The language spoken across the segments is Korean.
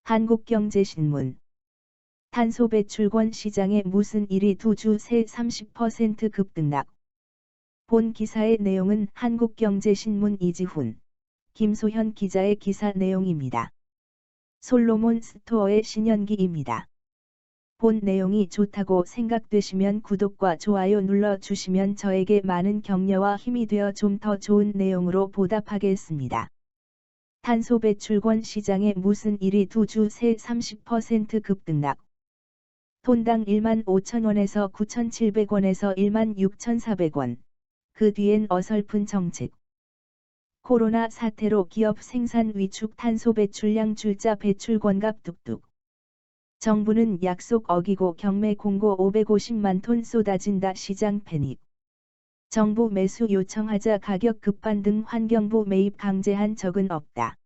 한국경제신문. 탄소 배출권 시장에 무슨 일이 두 주 새 30% 급등락. 본 기사의 내용은 한국경제신문 이지훈, 김소현 기자의 기사 내용입니다. 솔로몬 스토어의 신현기입니다. 본 내용이 좋다고 생각되시면 구독과 좋아요 눌러주시면 저에게 많은 격려와 힘이 되어 좀 더 좋은 내용으로 보답하겠습니다. 탄소 배출권 시장에 무슨 일이 두 주 새 30% 급등락. 톤당 15,000원에서 9,700원에서 16,400원. 그 뒤엔 어설픈 정책. 코로나 사태로 기업 생산 위축 탄소 배출량 줄자 배출권값 뚝뚝. 정부는 약속 어기고 경매 공고 550만 톤 쏟아진다 시장 패닉. 정부 매수 요청하자 가격 급반등 환경부 매입 강제한 적은 없다.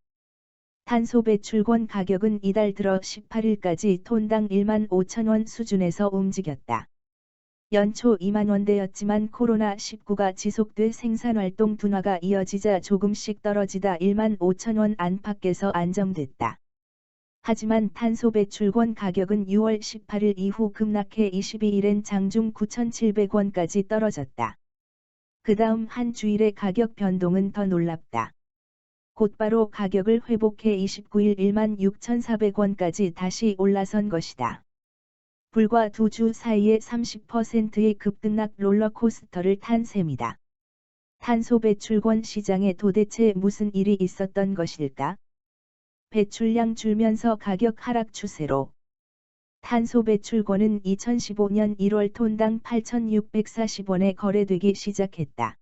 탄소 배출권 가격은 이달 들어 18일까지 톤당 15,000원 수준에서 움직였다. 연초 2만원대였지만 코로나19가 지속돼 생산활동 둔화가 이어지자 조금씩 떨어지다 15,000원 안팎에서 안정됐다. 하지만 탄소 배출권 가격은 6월 18일 이후 급락해 22일엔 장중 9,700원까지 떨어졌다. 그 다음 한 주일의 가격 변동은 더 놀랍다. 곧바로 가격을 회복해 29일 16,400원까지 다시 올라선 것이다. 불과 두 주 사이에 30%의 급등락 롤러코스터를 탄 셈이다. 탄소 배출권 시장에 도대체 무슨 일이 있었던 것일까? 배출량 줄면서 가격 하락 추세로. 탄소 배출권은 2015년 1월 톤당 8,640원에 거래되기 시작했다.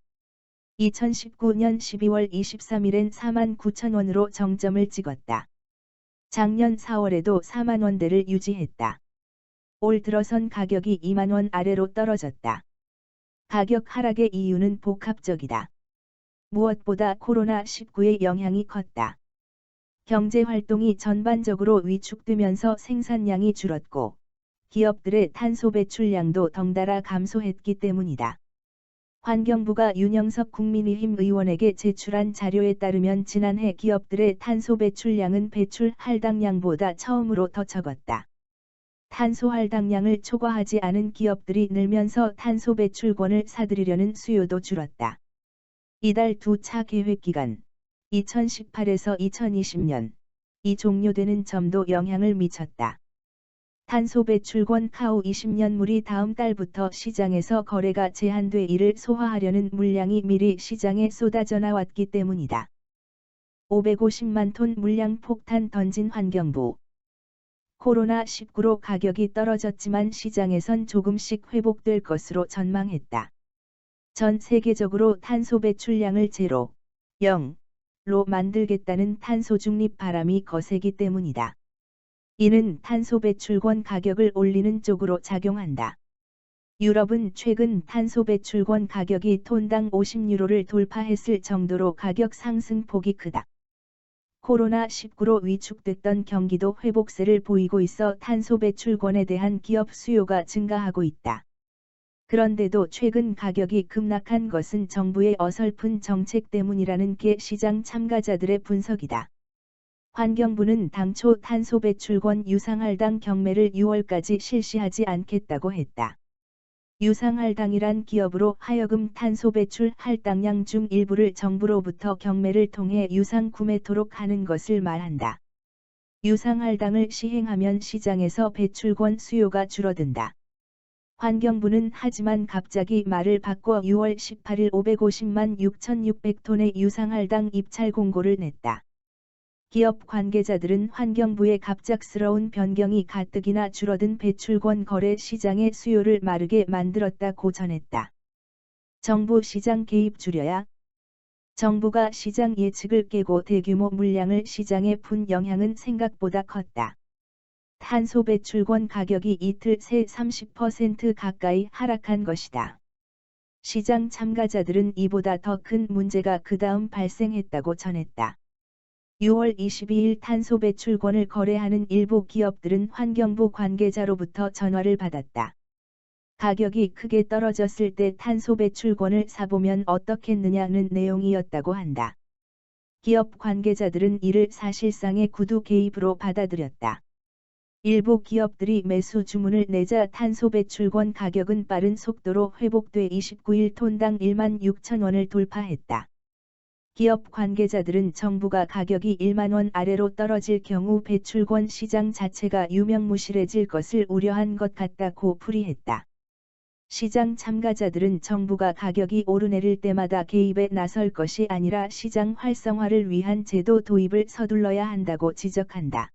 2019년 12월 23일엔 49,000원으로 정점을 찍었다. 작년 4월에도 4만원대를 유지했다. 올 들어선 가격이 2만원 아래로 떨어졌다. 가격 하락의 이유는 복합적이다. 무엇보다 코로나19의 영향이 컸다. 경제활동이 전반적으로 위축되면서 생산량이 줄었고, 기업들의 탄소 배출량도 덩달아 감소했기 때문이다. 환경부가 윤영석 국민의힘 의원에게 제출한 자료에 따르면 지난해 기업들의 탄소 배출량은 배출 할당량보다 처음으로 더 적었다. 탄소 할당량을 초과하지 않은 기업들이 늘면서 탄소 배출권을 사들이려는 수요도 줄었다. 이달 두 차 계획기간 2018에서 2020년이 종료되는 점도 영향을 미쳤다. 탄소 배출권 카우 20년물이 다음 달부터 시장에서 거래가 제한돼 이를 소화하려는 물량이 미리 시장에 쏟아져 나왔기 때문이다. 550만 톤 물량 폭탄 던진 환경부. 코로나19로 가격이 떨어졌지만 시장에선 조금씩 회복될 것으로 전망했다. 전 세계적으로 탄소 배출량을 제로, 0로 만들겠다는 탄소 중립 바람이 거세기 때문이다. 이는 탄소 배출권 가격을 올리는 쪽으로 작용한다. 유럽은 최근 탄소 배출권 가격이 톤당 50유로를 돌파했을 정도로 가격 상승폭이 크다. 코로나19로 위축됐던 경기도 회복세를 보이고 있어 탄소 배출권에 대한 기업 수요가 증가하고 있다. 그런데도 최근 가격이 급락한 것은 정부의 어설픈 정책 때문이라는 게 시장 참가자들의 분석이다. 환경부는 당초 탄소 배출권 유상할당 경매를 6월까지 실시하지 않겠다고 했다. 유상할당이란 기업으로 하여금 탄소 배출 할당량 중 일부를 정부로부터 경매를 통해 유상 구매토록 하는 것을 말한다. 유상할당을 시행하면 시장에서 배출권 수요가 줄어든다. 환경부는 하지만 갑자기 말을 바꿔 6월 18일 550만 6,600톤의 유상할당 입찰 공고를 냈다. 기업 관계자들은 환경부의 갑작스러운 변경이 가뜩이나 줄어든 배출권 거래 시장의 수요를 마르게 만들었다고 전했다. 정부 시장 개입 줄여야. 정부가 시장 예측을 깨고 대규모 물량을 시장에 푼 영향은 생각보다 컸다. 탄소 배출권 가격이 이틀 새 30% 가까이 하락한 것이다. 시장 참가자들은 이보다 더 큰 문제가 그 다음 발생했다고 전했다. 6월 22일 탄소 배출권을 거래하는 일부 기업들은 환경부 관계자로부터 전화를 받았다. 가격이 크게 떨어졌을 때 탄소 배출권을 사보면 어떻겠느냐는 내용이었다고 한다. 기업 관계자들은 이를 사실상의 구두 개입으로 받아들였다. 일부 기업들이 매수 주문을 내자 탄소 배출권 가격은 빠른 속도로 회복돼 29일 톤당 1만 6천 원을 돌파했다. 기업 관계자들은 정부가 가격이 1만 원 아래로 떨어질 경우 배출권 시장 자체가 유명무실해질 것을 우려한 것 같다고 풀이했다. 시장 참가자들은 정부가 가격이 오르내릴 때마다 개입에 나설 것이 아니라 시장 활성화를 위한 제도 도입을 서둘러야 한다고 지적한다.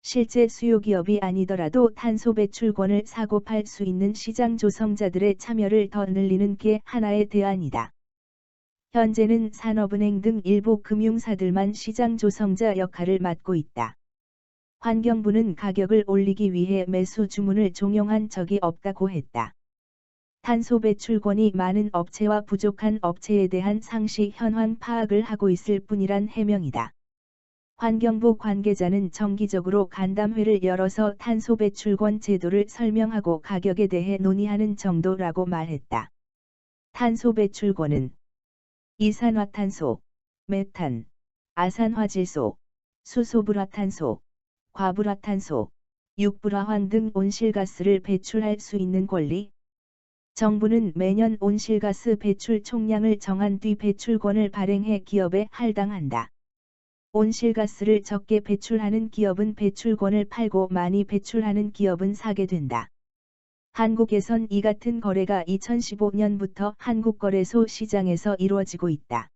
실제 수요기업이 아니더라도 탄소 배출권을 사고 팔 수 있는 시장 조성자들의 참여를 더 늘리는 게 하나의 대안이다. 현재는 산업은행 등 일부 금융사들만 시장 조성자 역할을 맡고 있다. 환경부는 가격을 올리기 위해 매수 주문을 종용한 적이 없다고 했다. 탄소 배출권이 많은 업체와 부족한 업체에 대한 상시 현황 파악을 하고 있을 뿐이란 해명이다. 환경부 관계자는 정기적으로 간담회를 열어서 탄소 배출권 제도를 설명하고 가격에 대해 논의하는 정도라고 말했다. 탄소 배출권은 이산화탄소, 메탄, 아산화질소, 수소불화탄소, 과불화탄소, 육불화환 등 온실가스를 배출할 수 있는 권리. 정부는 매년 온실가스 배출 총량을 정한 뒤 배출권을 발행해 기업에 할당한다. 온실가스를 적게 배출하는 기업은 배출권을 팔고 많이 배출하는 기업은 사게 된다. 한국에선 이 같은 거래가 2015년부터 한국거래소 시장에서 이루어지고 있다.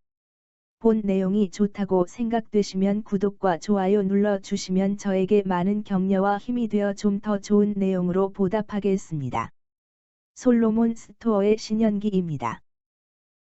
본 내용이 좋다고 생각되시면 구독과 좋아요 눌러주시면 저에게 많은 격려와 힘이 되어 좀 더 좋은 내용으로 보답하겠습니다. 솔로몬 스토어의 신현기입니다.